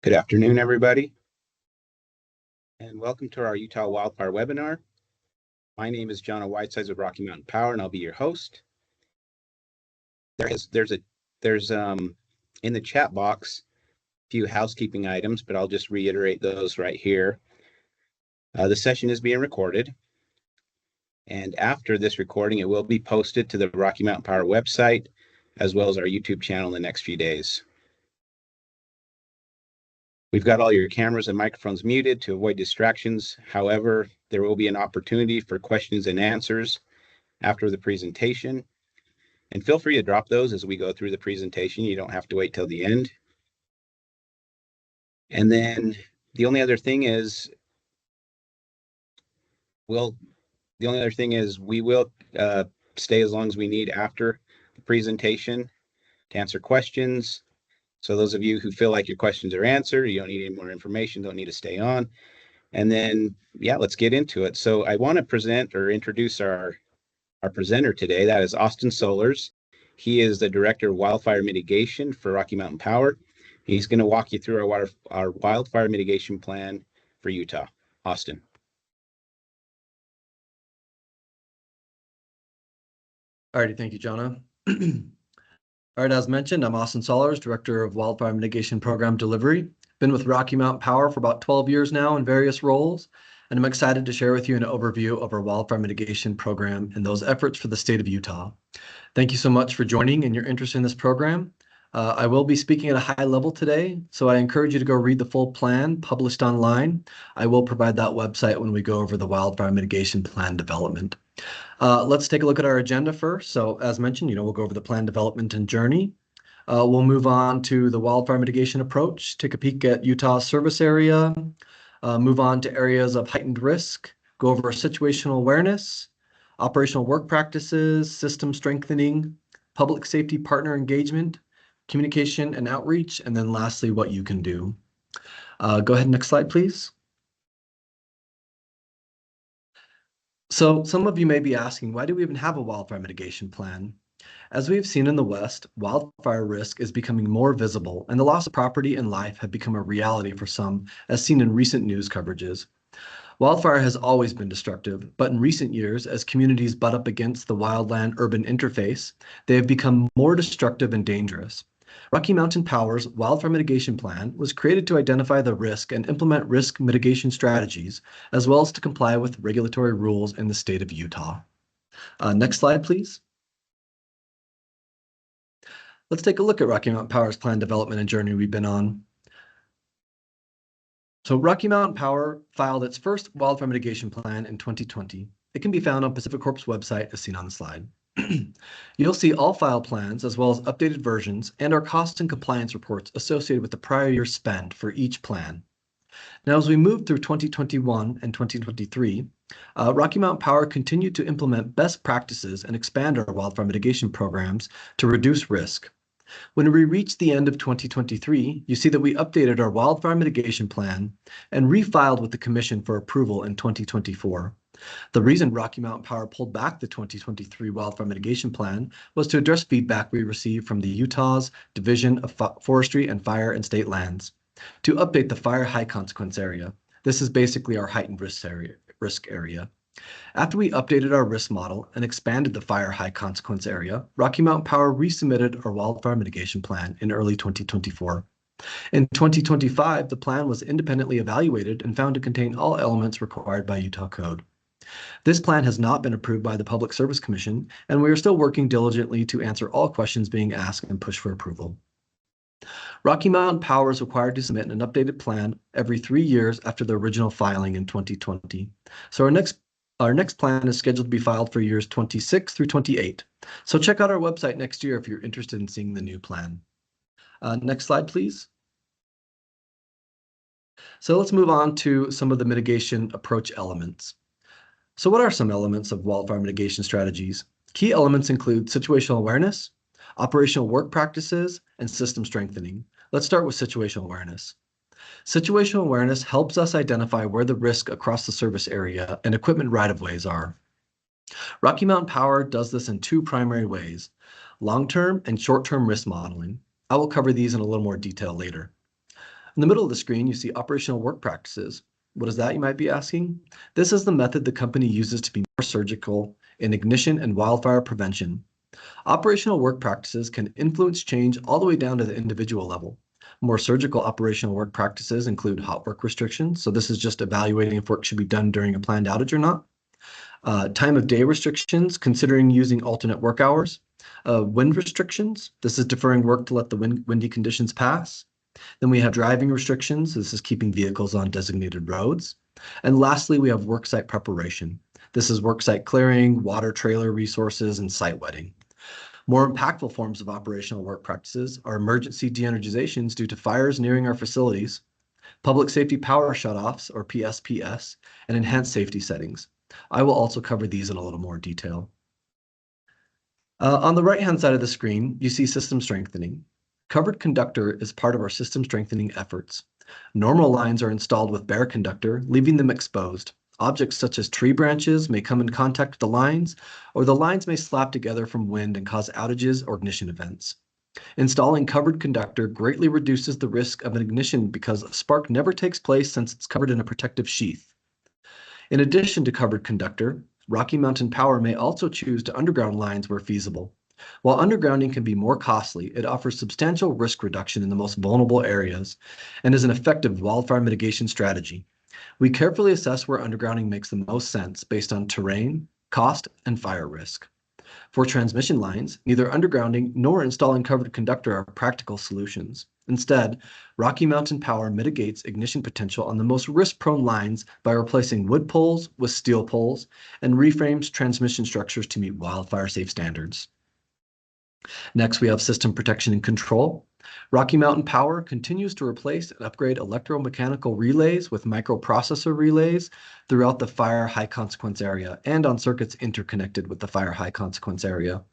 Good afternoon, everybody, and welcome to our Utah Wildfire webinar. My name is John Whitesides of Rocky Mountain Power, and I'll be your host. There's in the chat box a few housekeeping items, but I'll just reiterate those right here. The session is being recorded, and after this recording, it will be posted to the Rocky Mountain Power website, as well as our YouTube channel in the next few days. We've got all your cameras and microphones muted to avoid distractions. However, there will be an opportunity for questions and answers after the presentation. And feel free to drop those as we go through the presentation. You don't have to wait till the end. And then the only other thing is, we will stay as long as we need after the presentation to answer questions. So those of you who feel like your questions are answered, you don't need any more information, don't need to stay on. And then, yeah, let's get into it. So I want to present or introduce our presenter today. That is Austin Solers. He is the Director of Wildfire Mitigation for Rocky Mountain Power. He's going to walk you through our wildfire mitigation plan for Utah. Austin. All righty, thank you, Jonna. All right, as mentioned, I'm Austin Solers, Director of Wildfire Mitigation Program Delivery. Been with Rocky Mountain Power for about 12 years now in various roles, and I'm excited to share with you an overview of our wildfire mitigation program and those efforts for the state of Utah. Thank you so much for joining and your interest in this program. I will be speaking at a high level today, so I encourage you to go read the full plan published online. I will provide that website when we go over the wildfire mitigation plan development. Let's take a look at our agenda first. So as mentioned, we'll go over the plan development and journey. We'll move on to the wildfire mitigation approach, take a peek at Utah's service area, move on to areas of heightened risk, go over situational awareness, operational work practices, system strengthening, public safety partner engagement, communication and outreach, and then lastly, what you can do. Go ahead, next slide, please. So some of you may be asking, why do we even have a wildfire mitigation plan? As we have seen in the West, wildfire risk is becoming more visible, and the loss of property and life have become a reality for some, as seen in recent news coverages. Wildfire has always been destructive, but in recent years, as communities butt up against the wildland-urban interface, they have become more destructive and dangerous. Rocky Mountain Power's Wildfire Mitigation Plan was created to identify the risk and implement risk mitigation strategies, as well as to comply with regulatory rules in the state of Utah. Next slide, please. Let's take a look at Rocky Mountain Power's plan development and journey we've been on. So Rocky Mountain Power filed its first wildfire mitigation plan in 2020. It can be found on Pacific Corp's website as seen on the slide. You'll see all file plans as well as updated versions and our cost and compliance reports associated with the prior year spend for each plan. Now, as we move through 2021 and 2023, Rocky Mountain Power continued to implement best practices and expand our wildfire mitigation programs to reduce risk. When we reached the end of 2023, you see that we updated our wildfire mitigation plan and refiled with the Commission for approval in 2024. The reason Rocky Mountain Power pulled back the 2023 Wildfire Mitigation Plan was to address feedback we received from the Utah's Division of Forestry and Fire and State Lands to update the fire high consequence area. This is basically our heightened risk area. After we updated our risk model and expanded the fire high consequence area, Rocky Mountain Power resubmitted our Wildfire Mitigation Plan in early 2024. In 2025, the plan was independently evaluated and found to contain all elements required by Utah Code. This plan has not been approved by the Public Service Commission, and we are still working diligently to answer all questions being asked and push for approval. Rocky Mountain Power is required to submit an updated plan every 3 years after the original filing in 2020. So our next plan is scheduled to be filed for years 26 through 28. So check out our website next year if you're interested in seeing the new plan. Next slide, please. So let's move on to some of the mitigation approach elements. So what are some elements of wildfire mitigation strategies? Key elements include situational awareness, operational work practices, and system strengthening. Let's start with situational awareness. Situational awareness helps us identify where the risk across the service area and equipment right-of-ways are. Rocky Mountain Power does this in two primary ways, long-term and short-term risk modeling. I will cover these in a little more detail later. In the middle of the screen, you see operational work practices. What is that, you might be asking? This is the method the company uses to be more surgical in ignition and wildfire prevention. Operational work practices can influence change all the way down to the individual level. More surgical operational work practices include hot work restrictions. So this is just evaluating if work should be done during a planned outage or not. Time of day restrictions, considering using alternate work hours. Wind restrictions, this is deferring work to let the windy conditions pass. Then we have driving restrictions. This is keeping vehicles on designated roads. And lastly, we have worksite preparation. This is worksite clearing, water trailer resources, and site wetting. More impactful forms of operational work practices are emergency de-energizations due to fires nearing our facilities, public safety power shutoffs, or PSPS, and enhanced safety settings. I will also cover these in a little more detail. On the right-hand side of the screen, you see system strengthening. Covered conductor is part of our system strengthening efforts. Normal lines are installed with bare conductor, leaving them exposed. Objects such as tree branches may come in contact with the lines, or the lines may slap together from wind and cause outages or ignition events. Installing covered conductor greatly reduces the risk of an ignition because a spark never takes place since it's covered in a protective sheath. In addition to covered conductor, Rocky Mountain Power may also choose to underground lines where feasible. While undergrounding can be more costly, it offers substantial risk reduction in the most vulnerable areas and is an effective wildfire mitigation strategy. We carefully assess where undergrounding makes the most sense based on terrain, cost, and fire risk. For transmission lines, neither undergrounding nor installing covered conductor are practical solutions. Instead, Rocky Mountain Power mitigates ignition potential on the most risk-prone lines by replacing wood poles with steel poles and reframes transmission structures to meet wildfire-safe standards. Next, we have system protection and control. Rocky Mountain Power continues to replace and upgrade electromechanical relays with microprocessor relays throughout the fire high consequence area and on circuits interconnected with the fire high consequence area.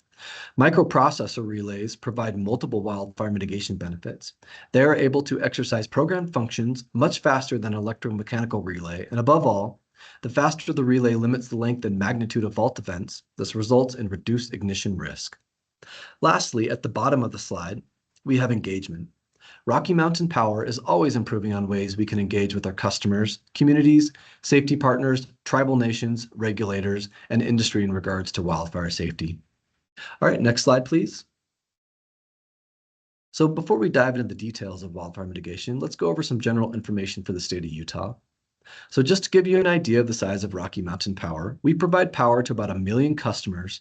Microprocessor relays provide multiple wildfire mitigation benefits. They are able to exercise programmed functions much faster than an electromechanical relay, and above all, the faster the relay limits the length and magnitude of fault events. This results in reduced ignition risk. Lastly, at the bottom of the slide, we have engagement. Rocky Mountain Power is always improving on ways we can engage with our customers, communities, safety partners, tribal nations, regulators, and industry in regards to wildfire safety. All right, next slide, please. So before we dive into the details of wildfire mitigation, let's go over some general information for the state of Utah. So just to give you an idea of the size of Rocky Mountain Power, we provide power to about 1 million customers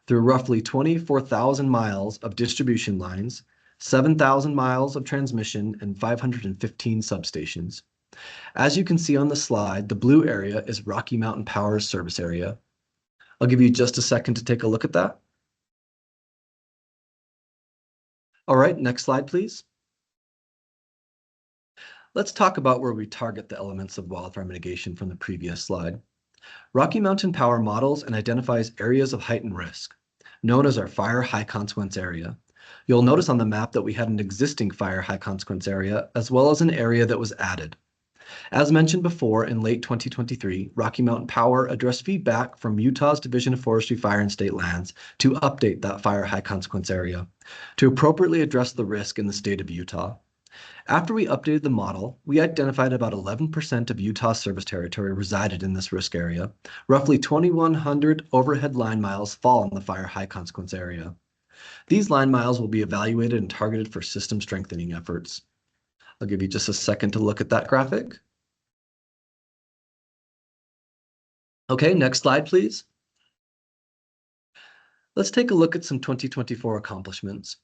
through roughly 24,000 miles of distribution lines, 7,000 miles of transmission, and 515 substations. As you can see on the slide, the blue area is Rocky Mountain Power's service area. I'll give you just a second to take a look at that. All right, next slide, please. Let's talk about where we target the elements of wildfire mitigation from the previous slide. Rocky Mountain Power models and identifies areas of heightened risk, known as our fire high consequence area. You'll notice on the map that we had an existing fire high consequence area, as well as an area that was added. As mentioned before, in late 2023, Rocky Mountain Power addressed feedback from Utah's Division of Forestry, Fire, and State Lands to update that fire high consequence area to appropriately address the risk in the state of Utah. After we updated the model, we identified about 11% of Utah's service territory resided in this risk area. Roughly 2,100 overhead line miles fall in the fire high consequence area. These line miles will be evaluated and targeted for system strengthening efforts. I'll give you just a second to look at that graphic. Okay, next slide, please. Let's take a look at some 2024 accomplishments.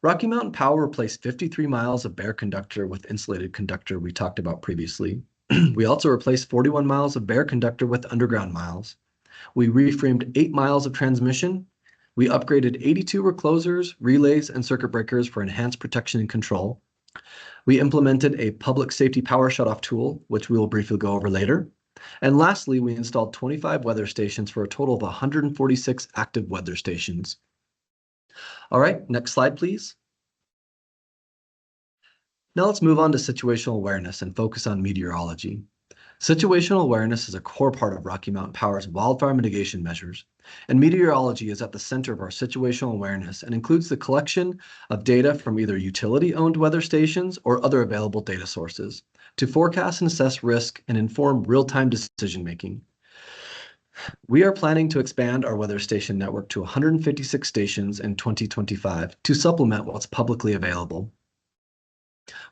Rocky Mountain Power replaced 53 miles of bare conductor with insulated conductor we talked about previously. We also replaced 41 miles of bare conductor with underground miles. We reframed 8 miles of transmission. We upgraded 82 reclosers, relays, and circuit breakers for enhanced protection and control. We implemented a public safety power shutoff tool, which we will briefly go over later. And lastly, we installed 25 weather stations for a total of 146 active weather stations. All right, next slide, please. Now let's move on to situational awareness and focus on meteorology. Situational awareness is a core part of Rocky Mountain Power's wildfire mitigation measures, and meteorology is at the center of our situational awareness and includes the collection of data from either utility-owned weather stations or other available data sources to forecast and assess risk and inform real-time decision-making. We are planning to expand our weather station network to 156 stations in 2025 to supplement what's publicly available.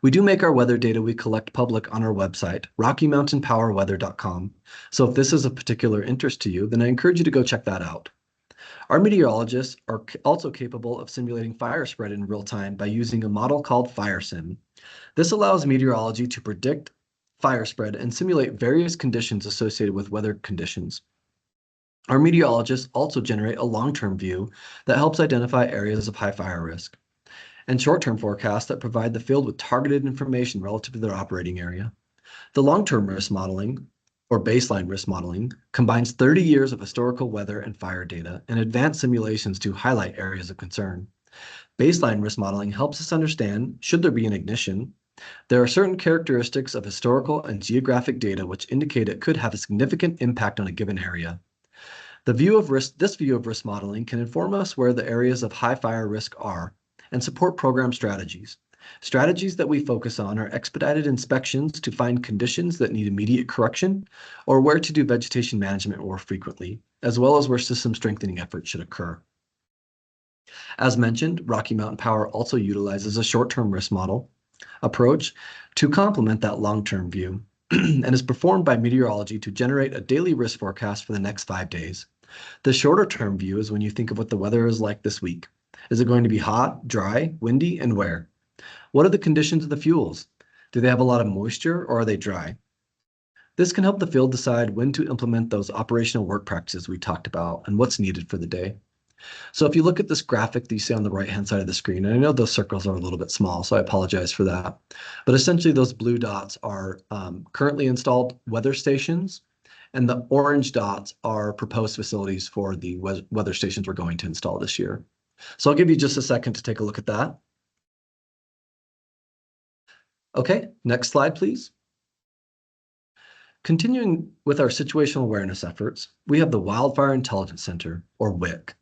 We do make our weather data we collect public on our website, RockyMountainPowerWeather.com. So if this is of particular interest to you, then I encourage you to go check that out. Our meteorologists are also capable of simulating fire spread in real time by using a model called FireSim. This allows meteorology to predict fire spread and simulate various conditions associated with weather conditions. Our meteorologists also generate a long-term view that helps identify areas of high fire risk, and short-term forecasts that provide the field with targeted information relative to their operating area. The long-term risk modeling, or baseline risk modeling, combines 30 years of historical weather and fire data and advanced simulations to highlight areas of concern. Baseline risk modeling helps us understand, should there be an ignition, there are certain characteristics of historical and geographic data which indicate it could have a significant impact on a given area. This view of risk modeling can inform us where the areas of high fire risk are and support program strategies. Strategies that we focus on are expedited inspections to find conditions that need immediate correction or where to do vegetation management more frequently, as well as where system strengthening efforts should occur. As mentioned, Rocky Mountain Power also utilizes a short-term risk model approach to complement that long-term view and is performed by meteorology to generate a daily risk forecast for the next 5 days. The shorter-term view is when you think of what the weather is like this week. Is it going to be hot, dry, windy, and where? What are the conditions of the fuels? Do they have a lot of moisture or are they dry? This can help the field decide when to implement those operational work practices we talked about and what's needed for the day. So if you look at this graphic that you see on the right-hand side of the screen, and I know those circles are a little bit small, so I apologize for that. But essentially those blue dots are currently installed weather stations, and the orange dots are proposed facilities for the weather stations we're going to install this year. So I'll give you just a second to take a look at that. Okay, next slide, please. Continuing with our situational awareness efforts, we have the Wildfire Intelligence Center, or WIC.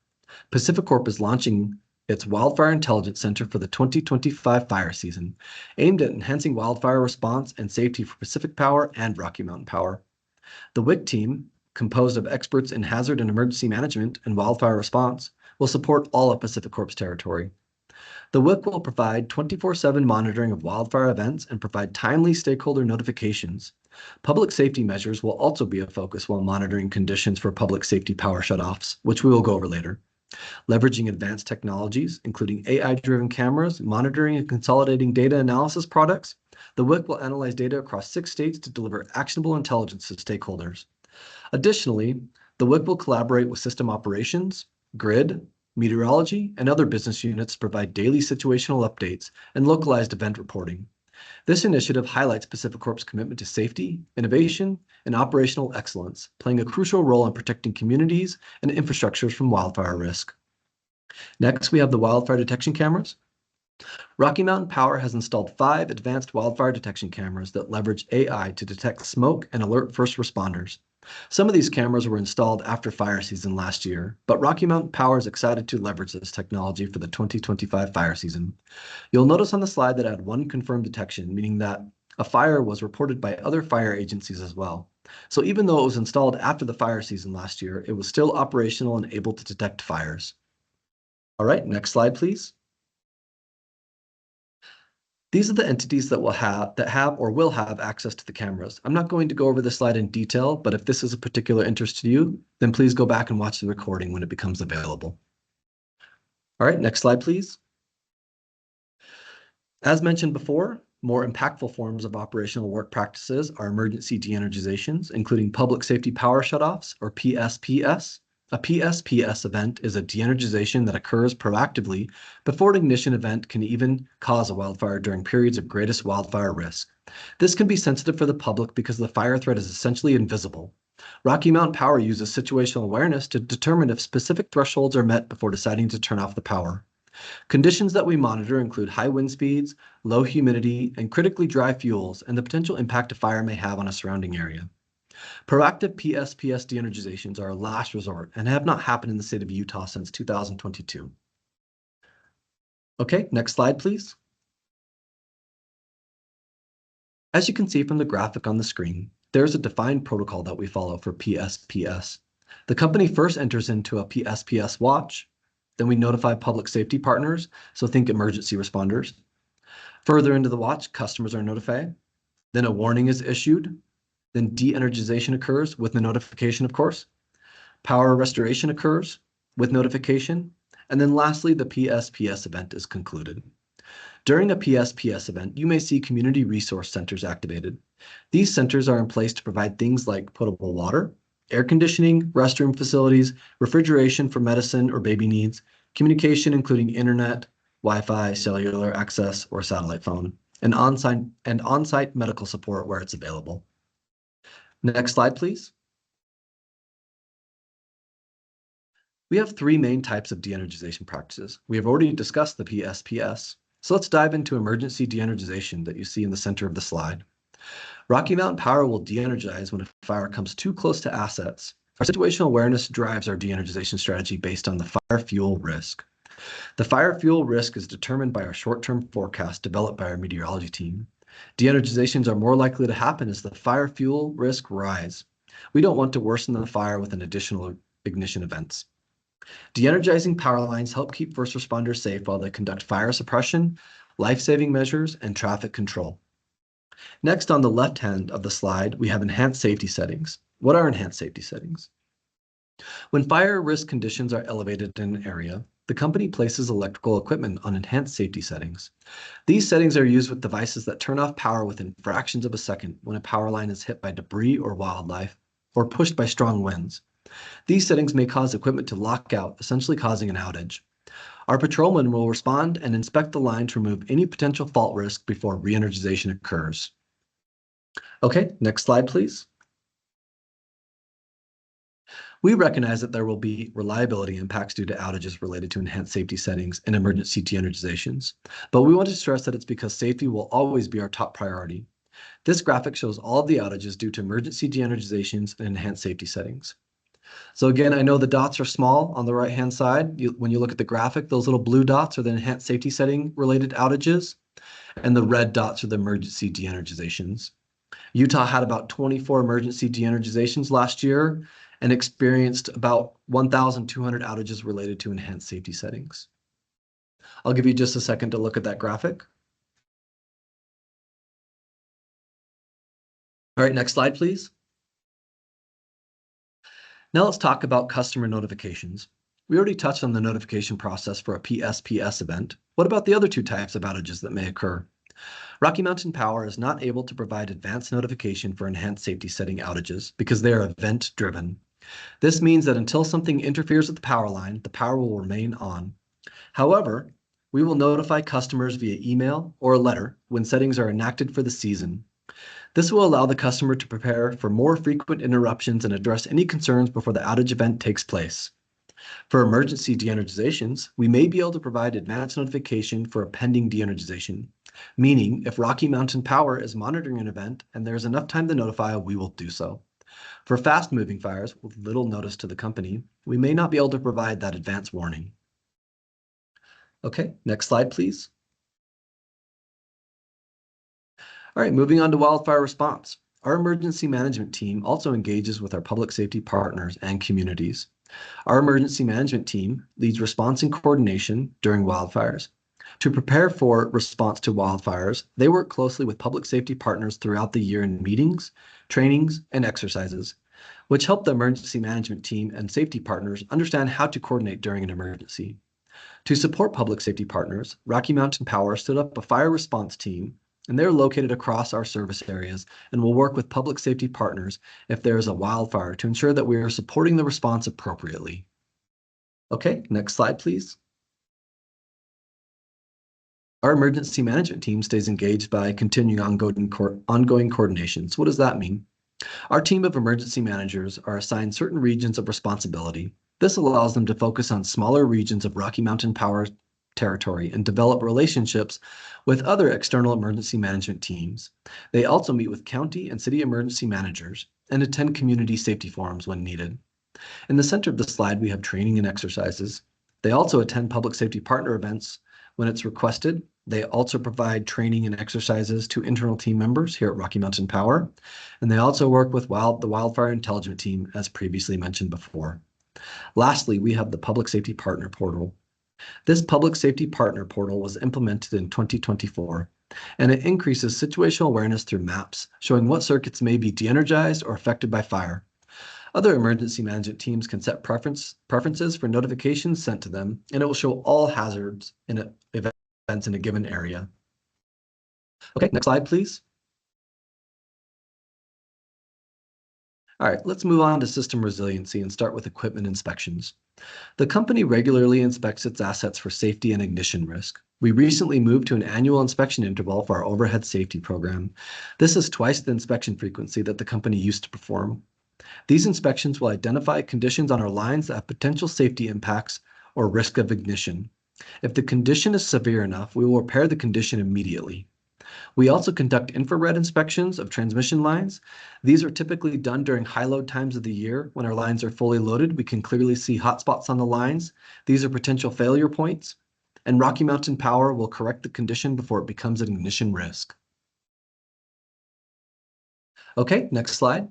PacifiCorp is launching its Wildfire Intelligence Center for the 2025 fire season, aimed at enhancing wildfire response and safety for Pacific Power and Rocky Mountain Power. The WIC team, composed of experts in hazard and emergency management and wildfire response, will support all of PacifiCorp's territory. The WIC will provide 24/7 monitoring of wildfire events and provide timely stakeholder notifications. Public safety measures will also be a focus while monitoring conditions for public safety power shutoffs, which we will go over later. Leveraging advanced technologies, including AI-driven cameras, monitoring and consolidating data analysis products, the WIC will analyze data across 6 states to deliver actionable intelligence to stakeholders. Additionally, the WIC will collaborate with system operations, grid, meteorology, and other business units to provide daily situational updates and localized event reporting. This initiative highlights PacifiCorp's commitment to safety, innovation, and operational excellence, playing a crucial role in protecting communities and infrastructures from wildfire risk. Next, we have the wildfire detection cameras. Rocky Mountain Power has installed 5 advanced wildfire detection cameras that leverage AI to detect smoke and alert first responders. Some of these cameras were installed after fire season last year, but Rocky Mountain Power is excited to leverage this technology for the 2025 fire season. You'll notice on the slide that I had 1 confirmed detection, meaning that a fire was reported by other fire agencies as well. So even though it was installed after the fire season last year, it was still operational and able to detect fires. All right, next slide, please. These are the entities that have or will have access to the cameras. I'm not going to go over this slide in detail, but if this is a particular interest to you, then please go back and watch the recording when it becomes available. All right, next slide, please. As mentioned before, more impactful forms of operational work practices are emergency de-energizations, including public safety power shutoffs, or PSPS. A PSPS event is a de-energization that occurs proactively before an ignition event can even cause a wildfire during periods of greatest wildfire risk. This can be sensitive for the public because the fire threat is essentially invisible. Rocky Mountain Power uses situational awareness to determine if specific thresholds are met before deciding to turn off the power. Conditions that we monitor include high wind speeds, low humidity, and critically dry fuels, and the potential impact a fire may have on a surrounding area. Proactive PSPS de-energizations are a last resort and have not happened in the state of Utah since 2022. Okay, next slide, please. As you can see from the graphic on the screen, there's a defined protocol that we follow for PSPS. The company first enters into a PSPS watch, then we notify public safety partners, so think emergency responders. Further into the watch, customers are notified, then a warning is issued, then de-energization occurs with the notification, of course. Power restoration occurs with notification, and then lastly, the PSPS event is concluded. During a PSPS event, you may see community resource centers activated. These centers are in place to provide things like potable water, air conditioning, restroom facilities, refrigeration for medicine or baby needs, communication including internet, Wi-Fi, cellular access, or satellite phone, and on-site medical support where it's available. Next slide, please. We have three main types of de-energization practices. We have already discussed the PSPS, so let's dive into emergency de-energization that you see in the center of the slide. Rocky Mountain Power will de-energize when a fire comes too close to assets. Our situational awareness drives our de-energization strategy based on the fire fuel risk. The fire fuel risk is determined by our short-term forecast developed by our meteorology team. De-energizations are more likely to happen as the fire fuel risk rise. We don't want to worsen the fire with an additional ignition events. De-energizing power lines help keep first responders safe while they conduct fire suppression, life-saving measures, and traffic control. Next, on the left hand of the slide, we have enhanced safety settings. What are enhanced safety settings? When fire risk conditions are elevated in an area, the company places electrical equipment on enhanced safety settings. These settings are used with devices that turn off power within fractions of a second when a power line is hit by debris or wildlife, or pushed by strong winds. These settings may cause equipment to lock out, essentially causing an outage. Our patrolman will respond and inspect the line to remove any potential fault risk before re-energization occurs. Okay, next slide, please. We recognize that there will be reliability impacts due to outages related to enhanced safety settings and emergency de-energizations, but we want to stress that it's because safety will always be our top priority. This graphic shows all of the outages due to emergency de-energizations and enhanced safety settings. So again, I know the dots are small on the right-hand side. When you look at the graphic, those little blue dots are the enhanced safety setting related outages, and the red dots are the emergency de-energizations. Utah had about 24 emergency de-energizations last year and experienced about 1,200 outages related to enhanced safety settings. I'll give you just a second to look at that graphic. All right, next slide, please. Now let's talk about customer notifications. We already touched on the notification process for a PSPS event. What about the other two types of outages that may occur? Rocky Mountain Power is not able to provide advanced notification for enhanced safety setting outages because they are event-driven. This means that until something interferes with the power line, the power will remain on. However, we will notify customers via email or a letter when settings are enacted for the season. This will allow the customer to prepare for more frequent interruptions and address any concerns before the outage event takes place. For emergency de-energizations, we may be able to provide advance notification for a pending de-energization, meaning if Rocky Mountain Power is monitoring an event and there's enough time to notify, we will do so. For fast-moving fires with little notice to the company, we may not be able to provide that advance warning. Okay, next slide, please. All right, moving on to wildfire response. Our emergency management team also engages with our public safety partners and communities. Our emergency management team leads response and coordination during wildfires. To prepare for response to wildfires, they work closely with public safety partners throughout the year in meetings, trainings, and exercises, which help the emergency management team and safety partners understand how to coordinate during an emergency. To support public safety partners, Rocky Mountain Power stood up a fire response team, and they're located across our service areas and will work with public safety partners if there is a wildfire to ensure that we are supporting the response appropriately. Okay, next slide, please. Our emergency management team stays engaged by continuing ongoing coordination. So what does that mean? Our team of emergency managers are assigned certain regions of responsibility. This allows them to focus on smaller regions of Rocky Mountain Power territory and develop relationships with other external emergency management teams. They also meet with county and city emergency managers and attend community safety forums when needed. In the center of the slide, we have training and exercises. They also attend public safety partner events when it's requested. They also provide training and exercises to internal team members here at Rocky Mountain Power. And they also work with the Wildfire Intelligence Team, as previously mentioned before. Lastly, we have the Public Safety Partner Portal. This Public Safety Partner Portal was implemented in 2024, and it increases situational awareness through maps, showing what circuits may be de-energized or affected by fire. Other emergency management teams can set preferences for notifications sent to them, and it will show all hazards in events in a given area. Okay, next slide, please. All right, let's move on to system resiliency and start with equipment inspections. The company regularly inspects its assets for safety and ignition risk. We recently moved to an annual inspection interval for our overhead safety program. This is twice the inspection frequency that the company used to perform. These inspections will identify conditions on our lines that have potential safety impacts or risk of ignition. If the condition is severe enough, we will repair the condition immediately. We also conduct infrared inspections of transmission lines. These are typically done during high load times of the year. When our lines are fully loaded, we can clearly see hotspots on the lines. These are potential failure points, and Rocky Mountain Power will correct the condition before it becomes an ignition risk. Okay, next slide.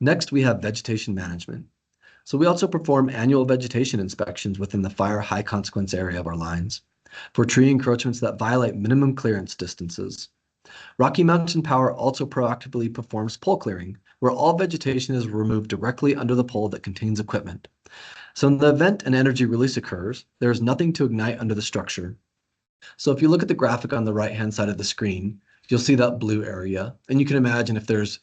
Next, we have vegetation management. So we also perform annual vegetation inspections within the fire high consequence area of our lines for tree encroachments that violate minimum clearance distances. Rocky Mountain Power also proactively performs pole clearing, where all vegetation is removed directly under the pole that contains equipment. So in the event an energy release occurs, there is nothing to ignite under the structure. So if you look at the graphic on the right-hand side of the screen, you'll see that blue area. And you can imagine if there's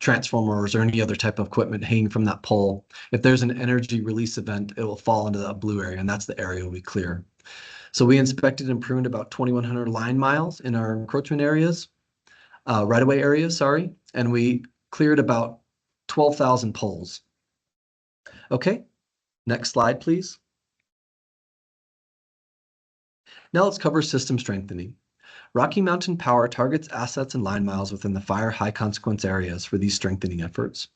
transformers or any other type of equipment hanging from that pole, if there's an energy release event, it will fall into that blue area, and that's the area we clear. So we inspected and pruned about 2,100 line miles in our encroachment areas, right-of-way areas, sorry, and we cleared about 12,000 poles. Okay, next slide, please. Now let's cover system strengthening. Rocky Mountain Power targets assets and line miles within the fire high consequence areas for these strengthening efforts.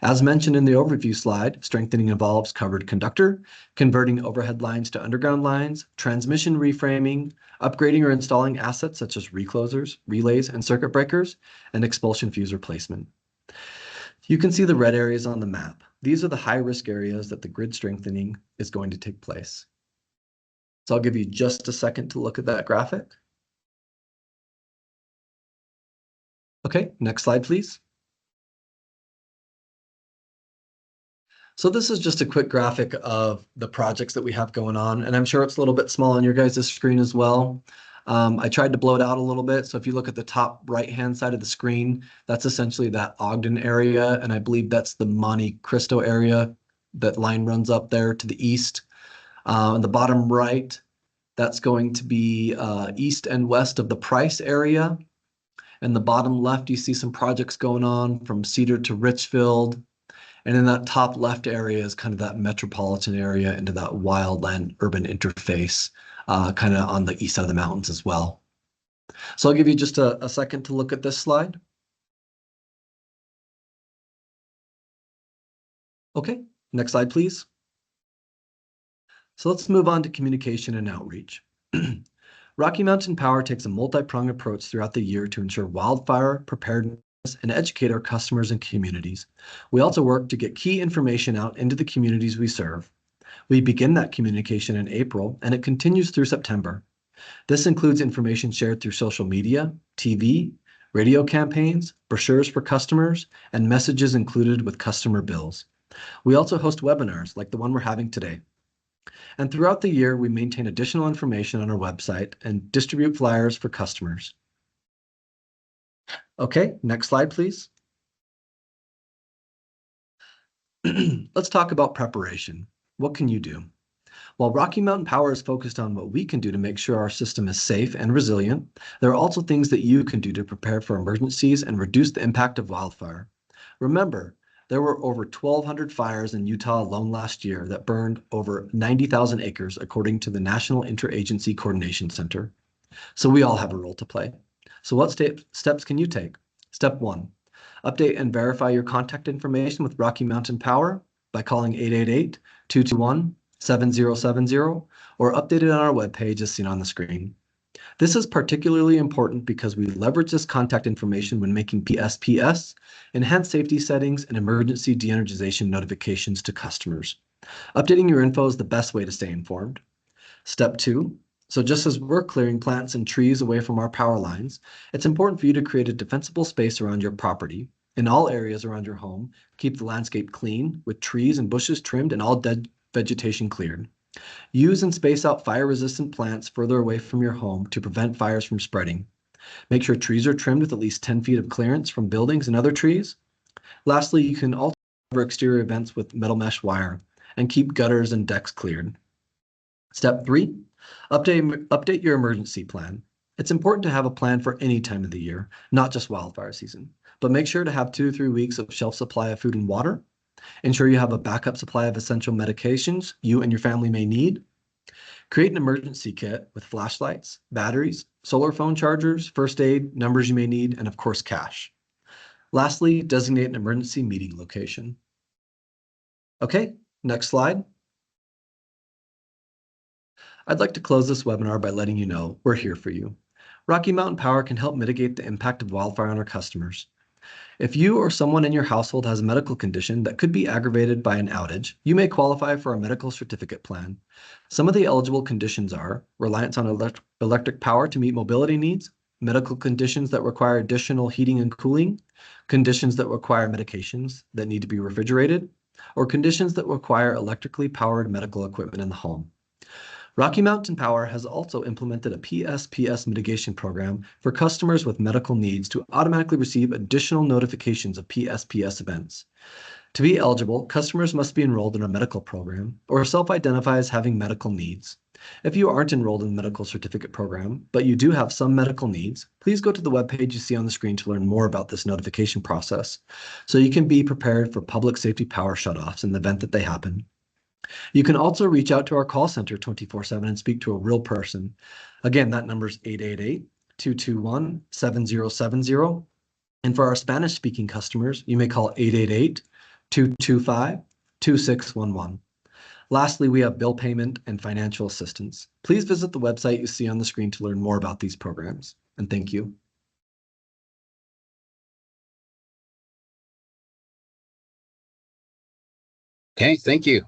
As mentioned in the overview slide, strengthening involves covered conductor, converting overhead lines to underground lines, transmission reframing, upgrading or installing assets such as reclosers, relays, and circuit breakers, and expulsion fuse replacement. You can see the red areas on the map. These are the high-risk areas that the grid strengthening is going to take place. So I'll give you just a second to look at that graphic. Okay, next slide, please. So this is just a quick graphic of the projects that we have going on, and I'm sure it's a little bit small on your guys' screen as well. I tried to blow it out a little bit, so if you look at the top right-hand side of the screen, that's essentially that Ogden area, and I believe that's the Monte Cristo area. That line runs up there to the east. On the bottom right, that's going to be east and west of the Price area. And the bottom left, you see some projects going on from Cedar to Richfield. And in that top left area is kind of that metropolitan area into that wildland urban interface, kind of on the east side of the mountains as well. So I'll give you just a second to look at this slide. Okay, next slide, please. So let's move on to communication and outreach. Rocky Mountain Power takes a multi-pronged approach throughout the year to ensure wildfire preparedness and educate our customers and communities. We also work to get key information out into the communities we serve. We begin that communication in April, and it continues through September. This includes information shared through social media, TV, radio campaigns, brochures for customers, and messages included with customer bills. We also host webinars like the one we're having today. And throughout the year, we maintain additional information on our website and distribute flyers for customers. Okay, next slide, please. Let's talk about preparation. What can you do? While Rocky Mountain Power is focused on what we can do to make sure our system is safe and resilient, there are also things that you can do to prepare for emergencies and reduce the impact of wildfire. Remember, there were over 1,200 fires in Utah alone last year that burned over 90,000 acres, according to the National Interagency Coordination Center. So we all have a role to play. So what steps can you take? Step 1, Update and verify your contact information with Rocky Mountain Power by calling 888-221-7070 or update it on our webpage as seen on the screen. This is particularly important because we leverage this contact information when making PSPS, enhanced safety settings, and emergency de-energization notifications to customers. Updating your info is the best way to stay informed. Step 2. So just as we're clearing plants and trees away from our power lines, it's important for you to create a defensible space around your property. In all areas around your home, keep the landscape clean with trees and bushes trimmed and all dead vegetation cleared. Use and space out fire-resistant plants further away from your home to prevent fires from spreading. Make sure trees are trimmed with at least 10 feet of clearance from buildings and other trees. Lastly, you can also cover exterior vents with metal mesh wire and keep gutters and decks cleared. Step 3, update your emergency plan. It's important to have a plan for any time of the year, not just wildfire season, but make sure to have 2 to 3 weeks of shelf supply of food and water. Ensure you have a backup supply of essential medications you and your family may need. Create an emergency kit with flashlights, batteries, solar phone chargers, first aid, numbers you may need, and of course, cash. Lastly, designate an emergency meeting location. Okay, next slide. I'd like to close this webinar by letting you know we're here for you. Rocky Mountain Power can help mitigate the impact of wildfire on our customers. If you or someone in your household has a medical condition that could be aggravated by an outage, you may qualify for a medical certificate plan. Some of the eligible conditions are reliance on electric power to meet mobility needs, medical conditions that require additional heating and cooling, conditions that require medications that need to be refrigerated, or conditions that require electrically powered medical equipment in the home. Rocky Mountain Power has also implemented a PSPS mitigation program for customers with medical needs to automatically receive additional notifications of PSPS events. To be eligible, customers must be enrolled in a medical program or self-identify as having medical needs. If you aren't enrolled in the medical certificate program, but you do have some medical needs, please go to the webpage you see on the screen to learn more about this notification process, so you can be prepared for public safety power shutoffs in the event that they happen. You can also reach out to our call center 24/7 and speak to a real person. Again, that number is 888-221-7070. And for our Spanish-speaking customers, you may call 888-225-2611. Lastly, we have bill payment and financial assistance. Please visit the website you see on the screen to learn more about these programs. And thank you. Okay, thank you.